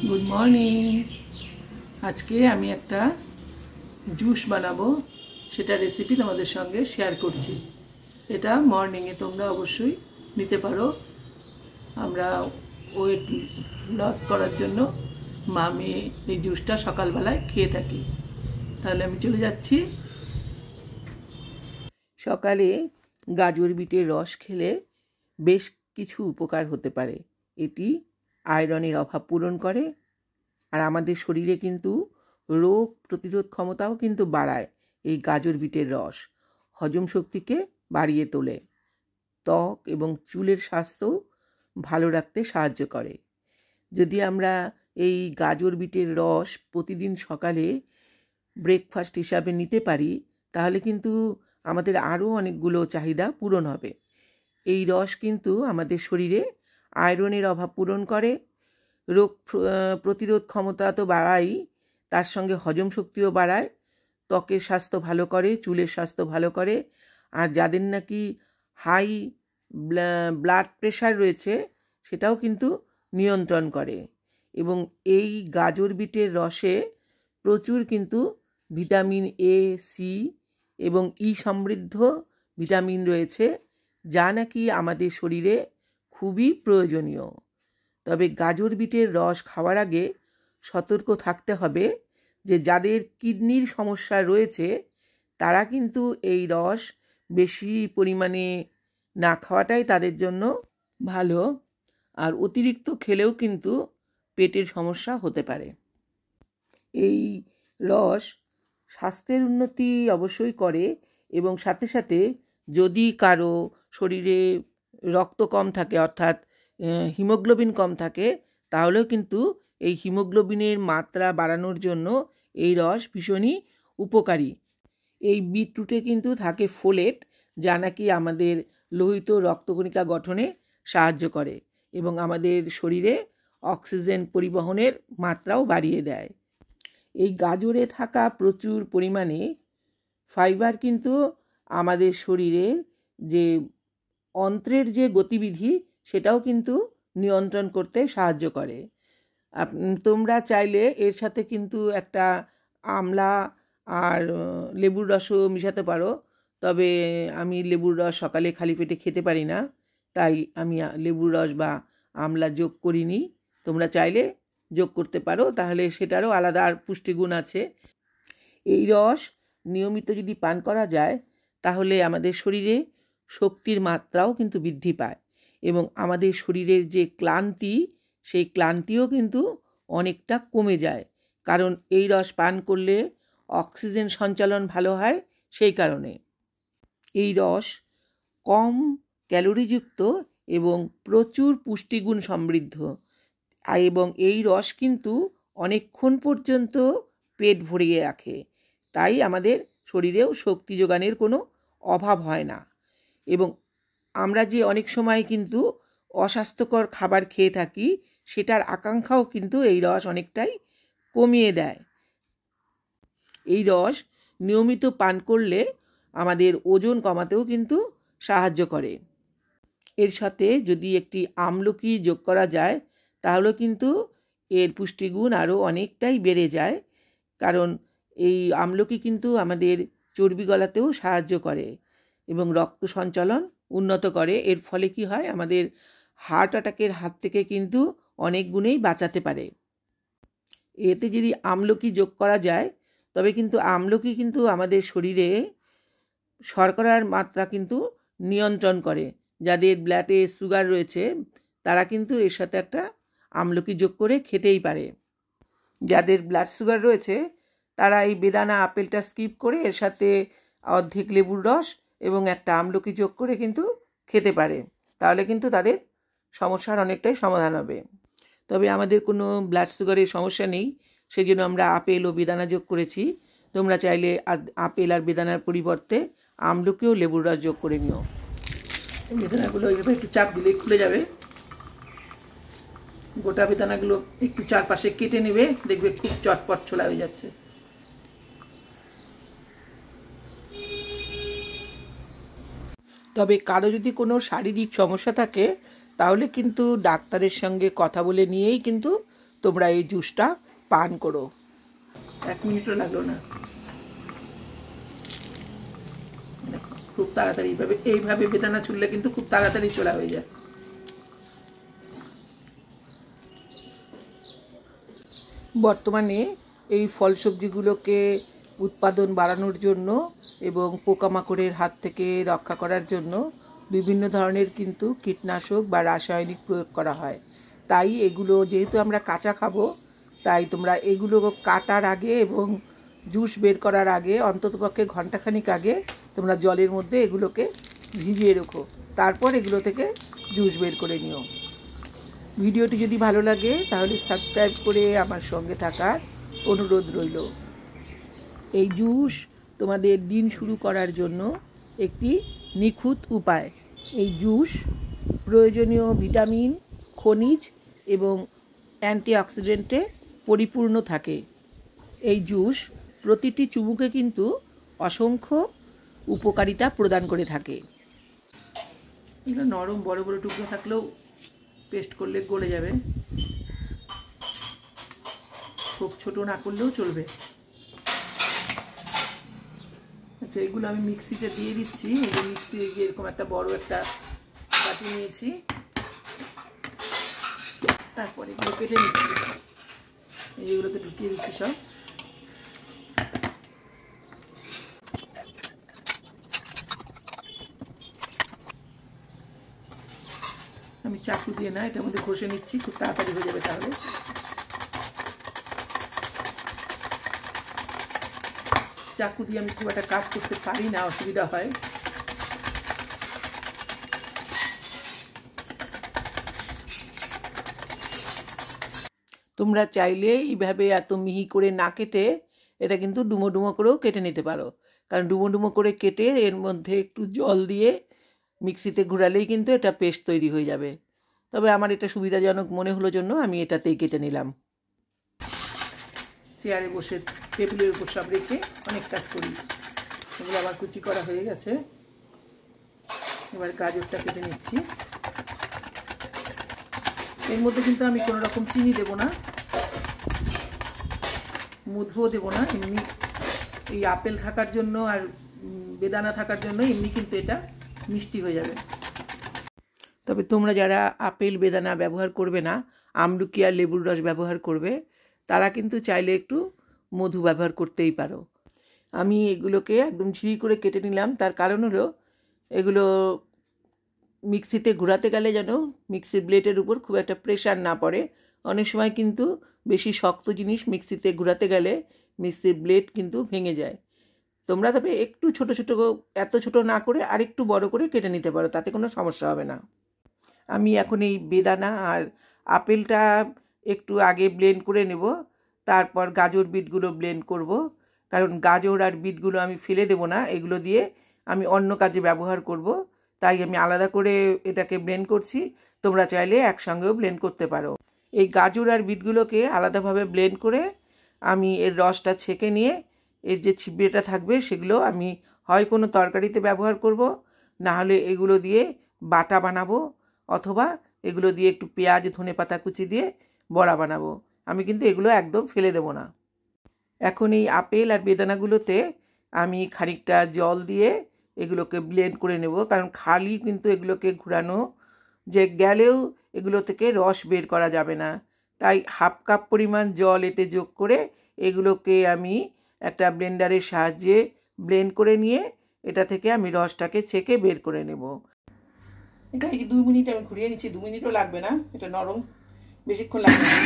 Good morning. আজকে আমি একটা জুস বানাবো, সেটা রেসিপি তোমাদের সঙ্গে শেয়ার করছি। এটা মর্নিংয়ে তোমরা অবশ্যই নিতে পারো। আমরা ওয়েট লস করার জন্য আমি এই জুসটা সকালবেলায় খেয়ে থাকি। তাহলে আমি চলে যাচ্ছি। সকালে গাজর বিটের রস খেলে বেশ কিছু উপকার হতে পারে। এটি আয়রনের অভাব পূরণ করে, আর আমাদের শরীরে কিন্তু রোগ প্রতিরোধ ক্ষমতাও কিন্তু বাড়ায়। এই গাজর বিটের রস হজম শক্তিকে বাড়িয়ে তোলে, ত্বক এবং চুলের স্বাস্থ্য ভালো রাখতে সাহায্য করে। যদি আমরা এই গাজর বিটের রস প্রতিদিন সকালে ব্রেকফাস্ট হিসাবে নিতে পারি, তাহলে কিন্তু আমাদের আরও অনেকগুলো চাহিদা পূরণ হবে। এই রস কিন্তু আমাদের শরীরে আয়রনের অভাব পূরণ করে, রোগ প্রতিরোধ ক্ষমতা তো বাড়ায়, তার সঙ্গে হজম শক্তিও বাড়ায়, ত্বকের স্বাস্থ্য ভালো করে, চুলের স্বাস্থ্য ভালো করে। আর যাদের নাকি হাই ব্লাড প্রেশার রয়েছে, সেটাও কিন্তু নিয়ন্ত্রণ করে। এবং এই গাজর বিটের রসে প্রচুর কিন্তু ভিটামিন এ, সি এবং ই সমৃদ্ধ ভিটামিন রয়েছে, যা নাকি আমাদের শরীরে খুবই প্রয়োজনীয়। তবে গাজর বিটের রস খাওয়ার আগে সতর্ক থাকতে হবে যে যাদের কিডনির সমস্যা রয়েছে, তারা কিন্তু এই রস বেশি পরিমাণে না খাওয়াটাই তাদের জন্য ভালো। আর অতিরিক্ত খেলেও কিন্তু পেটের সমস্যা হতে পারে। এই রস স্বাস্থ্যের উন্নতি অবশ্যই করে, এবং সাথে সাথে যদি কারো শরীরে রক্ত কম থাকে, অর্থাৎ হিমোগ্লোবিন কম থাকে, তাহলেও কিন্তু এই হিমোগ্লোবিনের মাত্রা বাড়ানোর জন্য এই রস ভীষণই উপকারী। এই বিটরুটে কিন্তু থাকে ফোলেট, যা নাকি আমাদের লোহিত রক্তকণিকা গঠনে সাহায্য করে এবং আমাদের শরীরে অক্সিজেন পরিবহনের মাত্রাও বাড়িয়ে দেয়। এই গাজরে থাকা প্রচুর পরিমাণে ফাইবার কিন্তু আমাদের শরীরে যে অন্ত্রের যে গতিবিধি, সেটাও কিন্তু নিয়ন্ত্রণ করতে সাহায্য করে। তোমরা চাইলে এর সাথে কিন্তু একটা আমলা আর লেবুর রসও মিশাতে পারো। তবে আমি লেবুর রস সকালে খালি পেটে খেতে পারি না, তাই আমি লেবুর রস বা আমলা যোগ করিনি। তোমরা চাইলে যোগ করতে পারো, তাহলে সেটারও আলাদা আর পুষ্টিগুণ আছে। এই রস নিয়মিত যদি পান করা যায়, তাহলে আমাদের শরীরে শক্তির মাত্রাও কিন্তু বৃদ্ধি পায়, এবং আমাদের শরীরের যে ক্লান্তি, সেই ক্লান্তিও কিন্তু অনেকটা কমে যায়। কারণ এই রস পান করলে অক্সিজেন সঞ্চালন ভালো হয়। সেই কারণে এই রস কম ক্যালোরিযুক্ত এবং প্রচুর পুষ্টিগুণ সমৃদ্ধ, এবং এই রস কিন্তু অনেকক্ষণ পর্যন্ত পেট ভরিয়ে রাখে। তাই আমাদের শরীরেও শক্তি যোগানের কোনো অভাব হয় না। এবং আমরা যে অনেক সময় কিন্তু অস্বাস্থ্যকর খাবার খেয়ে থাকি, সেটার আকাঙ্ক্ষাও কিন্তু এই রস অনেকটাই কমিয়ে দেয়। এই রস নিয়মিত পান করলে আমাদের ওজন কমাতেও কিন্তু সাহায্য করে। এর সাথে যদি একটি আমলকি যোগ করা যায়, তাহলে কিন্তু এর পুষ্টিগুণ আরও অনেকটাই বেড়ে যায়। কারণ এই আমলকি কিন্তু আমাদের চর্বি গলাতেও সাহায্য করে এবং রক্ত সঞ্চালন উন্নত করে। এর ফলে কি হয়, আমাদের হার্ট অ্যাটাকের হাত থেকে কিন্তু অনেক গুণেই বাঁচাতে পারে। এতে যদি আমলকি যোগ করা যায়, তবে কিন্তু আমলকি কিন্তু আমাদের শরীরে শর্করার মাত্রা কিন্তু নিয়ন্ত্রণ করে। যাদের ব্লাডে সুগার রয়েছে, তারা কিন্তু এর সাথে একটা আমলকি যোগ করে খেতেই পারে। যাদের ব্লাড সুগার রয়েছে, তারা এই বেদানা আপেলটা স্কিপ করে এর সাথে অর্ধেক লেবুর রস এবং একটা আমলকি যোগ করে কিন্তু খেতে পারে। তাহলে কিন্তু তাদের সমস্যার অনেকটাই সমাধান হবে। তবে আমাদের কোনো ব্লাড সুগারের সমস্যা নেই, সেই জন্য আমরা আপেল ও বেদানা যোগ করেছি। তোমরা চাইলে আপেল আর বেদানার পরিবর্তে আমলকিও লেবুর রস যোগ করে নিও। বেদানাগুলো এইভাবে একটু চাপ দিলেই খুলে যাবে। গোটা বেদানাগুলো একটু চারপাশে কেটে নেবে, দেখবে খুব চটপট ছোলা হয়ে যাচ্ছে। তবে কারো যদি কোনো শারীরিক সমস্যা থাকে, তাহলে কিন্তু ডাক্তারের সঙ্গে কথা বলে নিয়েই কিন্তু তোমরা এই জুসটা পান করো। 1 মিনিটও লাগলো না, খুব তাড়াতাড়ি এইভাবে বেদানা চুললে কিন্তু খুব তাড়াতাড়ি চোলা হয়ে যায়। বর্তমানে এই ফল সবজিগুলোকে উৎপাদন বাড়ানোর জন্য এবং পোকামাকড়ের হাত থেকে রক্ষা করার জন্য বিভিন্ন ধরনের কিন্তু কীটনাশক বা রাসায়নিক প্রয়োগ করা হয়। তাই এগুলো যেহেতু আমরা কাঁচা খাবো, তাই তোমরা এগুলো কাটার আগে এবং জুস বের করার আগে অন্ততপক্ষে ঘন্টাখানিক আগে তোমরা জলের মধ্যে এগুলোকে ভিজিয়ে রেখো, তারপর এগুলো থেকে জুস বের করে নিও। ভিডিওটি যদি ভালো লাগে তাহলে সাবস্ক্রাইব করে আমার সঙ্গে থাকার অনুরোধ রইল। এই জুস তোমাদের দিন শুরু করার জন্য একটি নিখুঁত উপায়। এই জুস প্রয়োজনীয় ভিটামিন, খনিজ এবং অ্যান্টিঅক্সিডেন্টে পরিপূর্ণ থাকে। এই জুস প্রতিটি চুমুকে কিন্তু অসংখ্য উপকারিতা প্রদান করে থাকে। এটা নরম বড় বড় টুকরো থাকলেও পেস্ট করলে গলে যাবে, খুব ছোট না করলেও চলবে। আচ্ছা, এগুলো আমি মিক্সিতে দিয়ে দিচ্ছি। এই যে মিক্সি এরকম একটা বড় একটা বাটি নিয়েছি, তারপরে এগুলো কেটে নিচ্ছি, এইগুলোতে ঢুকিয়ে দিচ্ছি সব। আমি চাকু দিয়ে না, এটার মধ্যে ঘষে নিচ্ছি, খুব তাড়াতাড়ি হয়ে যাবে। তাহলে চাকু দিয়ে আমি খুব একটা কাজ করতে পারি না, অসুবিধা হয়। তোমরা চাইলে এইভাবে এত মিহি করে না কেটে এটা কিন্তু ডুমো ডুমো করেও কেটে নিতে পারো, কারণ ডুমো ডুমো করে কেটে এর মধ্যে একটু জল দিয়ে মিক্সিতে ঘোরালেই কিন্তু এটা পেস্ট তৈরি হয়ে যাবে। তবে আমার এটা সুবিধাজনক মনে হলো জন্য আমি এটাতেই কেটে নিলাম। চেয়ারে বসে টেবিলের উপর সব রেখে অনেক কাজ করি। এগুলো আবার কুচি করা হয়ে গেছে। এবার গাজরটা কেটে নিচ্ছি। এর মধ্যে কিন্তু আমি কোনো রকম চিনি দেব না, মধুও দেব না। এমনি এই আপেল থাকার জন্য আর বেদানা থাকার জন্য এমনি কিন্তু এটা মিষ্টি হয়ে যাবে। তবে তোমরা যারা আপেল বেদানা ব্যবহার করবে না, আমলকি আর লেবুর রস ব্যবহার করবে, তারা কিন্তু চাইলে একটু মধু ব্যবহার করতেই পারো। আমি এগুলোকে একদম ঝিরি করে কেটে নিলাম, তার কারণ হলো এগুলো মিক্সিতে ঘোরাতে গেলে যেন মিক্সির ব্লেডের উপর খুব একটা প্রেশার না পড়ে। অনেক সময় কিন্তু বেশি শক্ত জিনিস মিক্সিতে ঘোরাতে গেলে মিক্সির ব্লেড কিন্তু ভেঙে যায়। তোমরা তবে একটু ছোট ছোট, এত ছোট না করে আরেকটু বড় করে কেটে নিতে পারো, তাতে কোনো সমস্যা হবে না। আমি এখন এই বেদানা আর আপেলটা একটু আগে ব্লেন্ড করে নেব, তারপর গাজর বিটগুলো ব্লেন্ড করব। কারণ গাজর আর বিটগুলো আমি ফেলে দেবো না, এগুলো দিয়ে আমি অন্য কাজে ব্যবহার করব, তাই আমি আলাদা করে এটাকে ব্লেন্ড করছি। তোমরা চাইলে একসঙ্গেও ব্লেন্ড করতে পারো। এই গাজর আর বিটগুলোকে আলাদাভাবে ব্লেন্ড করে আমি এর রসটা ছেঁকে নিয়ে এর যে ছিবড়েটা থাকবে সেগুলো আমি হয় কোনো তরকারিতে ব্যবহার করব, না হলে এগুলো দিয়ে বাটা বানাবো, অথবা এগুলো দিয়ে একটু পেঁয়াজ ধনেপাতা কুচি দিয়ে বড়া বানাবো। আমি কিন্তু এগুলো একদম ফেলে দেবো না। এখন এই আপেল আর বেদানাগুলোতে আমি খানিকটা জল দিয়ে এগুলোকে ব্লেন্ড করে নেব, কারণ খালি কিন্তু এগুলোকে ঘোরানো যে গেলেও এগুলো থেকে রস বের করা যাবে না। তাই 1/2 কাপ পরিমাণ জল এতে যোগ করে এগুলোকে আমি একটা ব্লেন্ডারের সাহায্যে ব্লেন্ড করে নিয়ে এটা থেকে আমি রসটাকে ছেঁকে বের করে নেব। এটা এই 2 মিনিট আমি ঘুরিয়ে নিচ্ছি, 2 মিনিটও লাগবে না, এটা নরম, বেশিক্ষণ লাগবে না।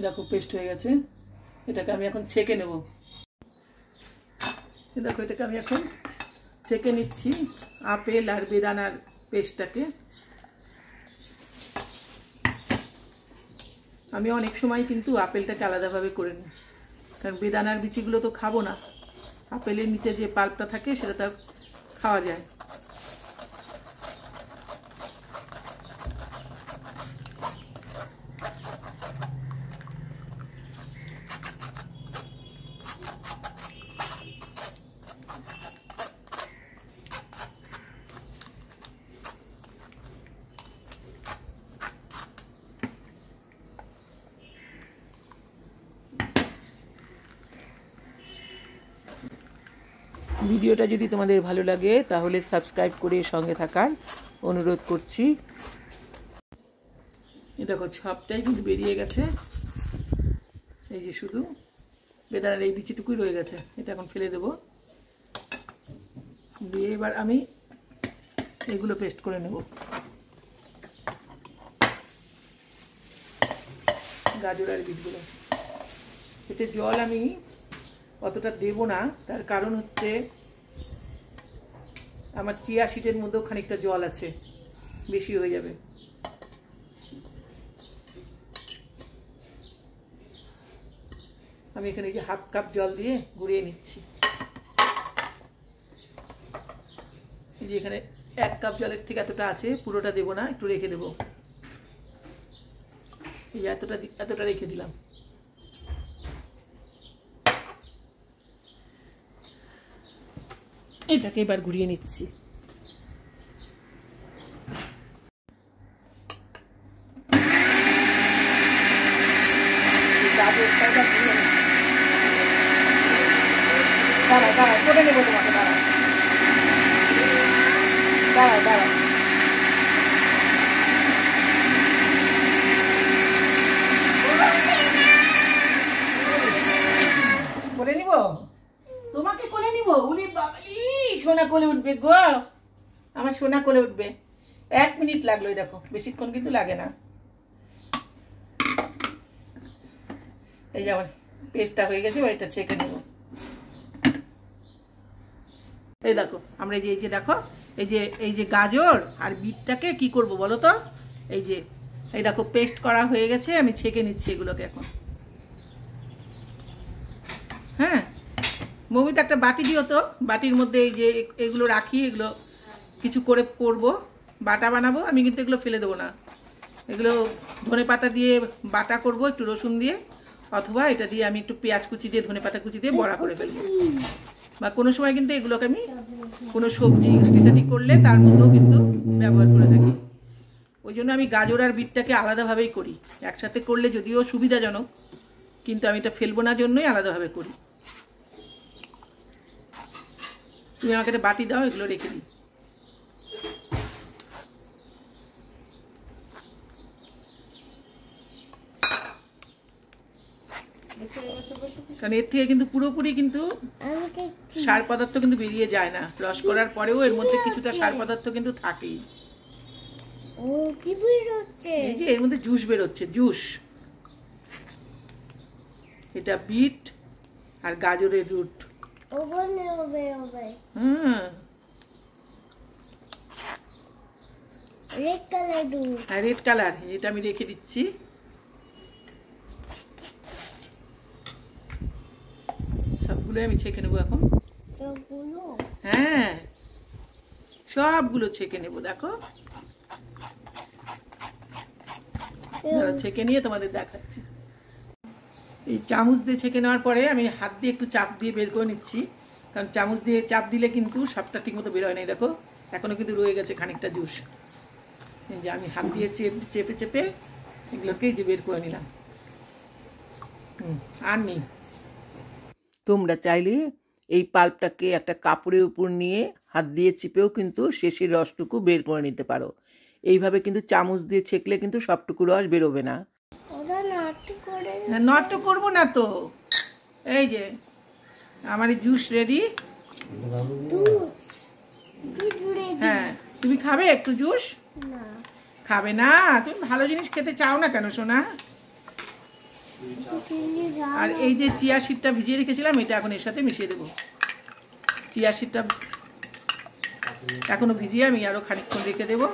দেখো পেস্ট হয়ে গেছে, এটাকে আমি এখন ছেঁকে নেব। দেখো এটাকে আমি এখন ছেঁকে নিচ্ছি, আপেল আর বেদানার পেস্টটাকে। আমি অনেক সময় কিন্তু আপেলটাকে আলাদাভাবে করে নিই, কারণ বেদানার বিচিগুলো তো খাবো না, আপেলের নিচে যে পাল্পটা থাকে সেটা তো খাওয়া যায়। ভিডিওটা যদি তোমাদের ভালো লাগে তাহলে সাবস্ক্রাইব করে সঙ্গে থাকার অনুরোধ করছি। দেখো সবটাই কিন্তু বেরিয়ে গেছে, এই যে শুধু বেদানার এই বিচিটুকুই রয়ে গেছে, এটা এখন ফেলে দেবো। দিয়ে এবার আমি এগুলো পেস্ট করে নেব। গাজর আর বিটগুলো, এতে জল আমি অতটা দেব না, তার কারণ হচ্ছে আমার চিয়া সিডের মধ্যেও খানিকটা জল আছে, বেশি হয়ে যাবে। আমি এখানে যে হাফ কাপ জল দিয়ে গুঁড়িয়ে নিচ্ছি। এই যে এখানে 1 কাপ জলের থেকে এতটা আছে, পুরোটা দেবো না, একটু রেখে দেবো। এই যে এতটা রেখে দিলাম। এটাকে এবার ঘুরিয়ে নিচ্ছি। দাঁড়াও করে নেবো তোমাকে, দাঁড়াও করে নিব, তোমাকে কোলে নিব। উনি বাবালি সোনা কোলে উঠবে গো, আমার সোনা কোলে উঠবে। 1 মিনিট লাগলো, দেখো বেশিক্ষণ কিন্তু লাগে না। এই যে আমার পেস্টটা হয়ে গেছে, এটা ছেঁকে নেব। এই দেখো আমরা দেখো এই যে গাজর আর বিটটাকে কি করব বলো তো, এই দেখো পেস্ট করা হয়ে গেছে, আমি ছেঁকে নিচ্ছি এগুলোকে এখন। হ্যাঁ মৌমিতা একটা বাটি দিও তো, বাটির মধ্যে এই যে এগুলো রাখি, এগুলো কিছু করে করব, বাটা বানাবো। আমি কিন্তু এগুলো ফেলে দেবো না, এগুলো ধনেপাতা দিয়ে বাটা করব, একটু রসুন দিয়ে, অথবা এটা দিয়ে আমি একটু পেঁয়াজ কুচি দিয়ে ধনেপাতা কুচি দিয়ে বড়া করে ফেলবো। বা কোনো সময় কিন্তু এগুলোকে আমি কোনো সবজি ঘাঁটি করলে তার মধ্যেও কিন্তু ব্যবহার করে থাকি। ওই জন্য আমি গাজর আর বিটটাকে আলাদাভাবেই করি, একসাথে করলে যদিও সুবিধাজনক, কিন্তু আমি এটা ফেলবো না জন্যই আলাদাভাবে করি। তুমি আমাকে একটা বাটি দাও, এগুলো রেখে দিই। কারণ এর থেকে কিন্তু পুরোপুরি কিন্তু সার পদার্থ কিন্তু বেরিয়ে যায় না, রস করার পরেও এর মধ্যে কিছুটা সার পদার্থ কিন্তু থাকেই। এই যে এর মধ্যে জুস বেরোচ্ছে, জুস। এটা বিট আর গাজরের রুট। রেড কালার, এটা আমি রেখে দিচ্ছি। সবগুলো আমি ছেঁকে নেবো এখন। হ্যাঁ সবগুলো ছেঁকে নেবো, দেখো ছেঁকে নিয়ে তোমাদের দেখাচ্ছি। এই চামচ দিয়ে ছেঁকে নেওয়ার পরে আমি হাত দিয়ে একটু চাপ দিয়ে বের করে নিচ্ছি, কারণ চামচ দিয়ে চাপ দিলে কিন্তু সবটা ঠিক মতো বের হয় নাই। দেখো এখনো কিন্তু রয়ে গেছে খানিকটা জুস, যে আমি হাত দিয়ে চেপে চেপে এগুলোকে যে বের করে নিলাম। আর নেই। তোমরা চাইলে এই পাল্পটাকে একটা কাপড়ের উপর নিয়ে হাত দিয়ে চিপেও কিন্তু শেষের রসটুকু বের করে নিতে পারো। এইভাবে কিন্তু চামচ দিয়ে ছেঁকলে কিন্তু সবটুকু রস বেরোবে না। নট করবো না তো, এই যে আমার জুস রেডি। হ্যাঁ তুমি খাবে একটু জুস? খাবে না? তুমি ভালো জিনিস খেতে চাও না কেন সোনা? আর এই যে চিয়া সিডটা ভিজিয়ে রেখেছিলাম, এটা এখন এর সাথে মিশিয়ে দেবো। চিয়া সিডটা এখনো ভিজিয়ে আমি আরো খানিকক্ষণ রেখে দেবো।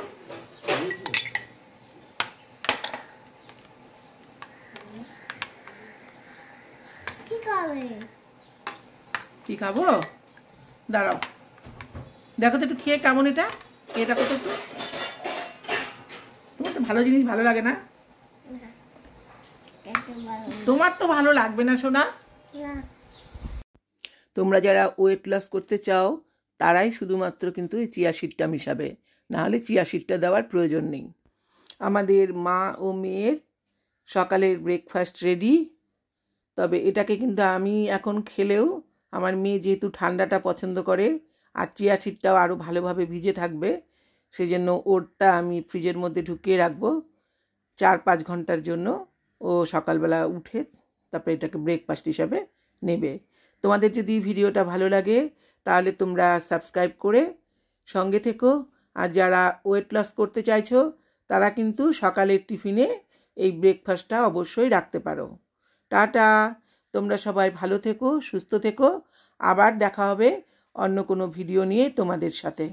কি খাবো? দাঁড়াও দেখো তো একটু খেয়ে কেমন এটা, এটা কত। তোমার তো ভালো জিনিস ভালো লাগে না? তোমার তো ভালো লাগবে না সোনা। তোমরা যারা ওয়েট লস করতে চাও তারাই শুধুমাত্র কিন্তু এই চিয়া সিডটা মিশাবে, নাহলে চিয়া সিডটা দেওয়ার প্রয়োজন নেই। আমাদের মা ও মেয়ের সকালের ব্রেকফাস্ট রেডি। তবে এটাকে কিন্তু আমি এখন খেলেও আমার মেয়ে যেহেতু ঠান্ডাটা পছন্দ করে আর চিয়া সিডটাও আরও ভালোভাবে ভিজে থাকবে, সেজন্য ওটটা আমি ফ্রিজের মধ্যে ঢুকিয়ে রাখবো 4-5 ঘন্টার জন্য। ও সকালবেলা উঠে তারপরে এটাকে ব্রেকফাস্ট হিসাবে নেবে। তোমাদের যদি ভিডিওটা ভালো লাগে তাহলে তোমরা সাবস্ক্রাইব করে সঙ্গে থেকো। আর যারা ওয়েট লস করতে চাইছো তারা কিন্তু সকালের টিফিনে এই ব্রেকফাস্টটা অবশ্যই রাখতে পারো। টাটা, তোমরা সবাই ভালো থেকো, সুস্থ থেকো। আবার দেখা হবে অন্য কোনো ভিডিও নিয়ে তোমাদের সাথে।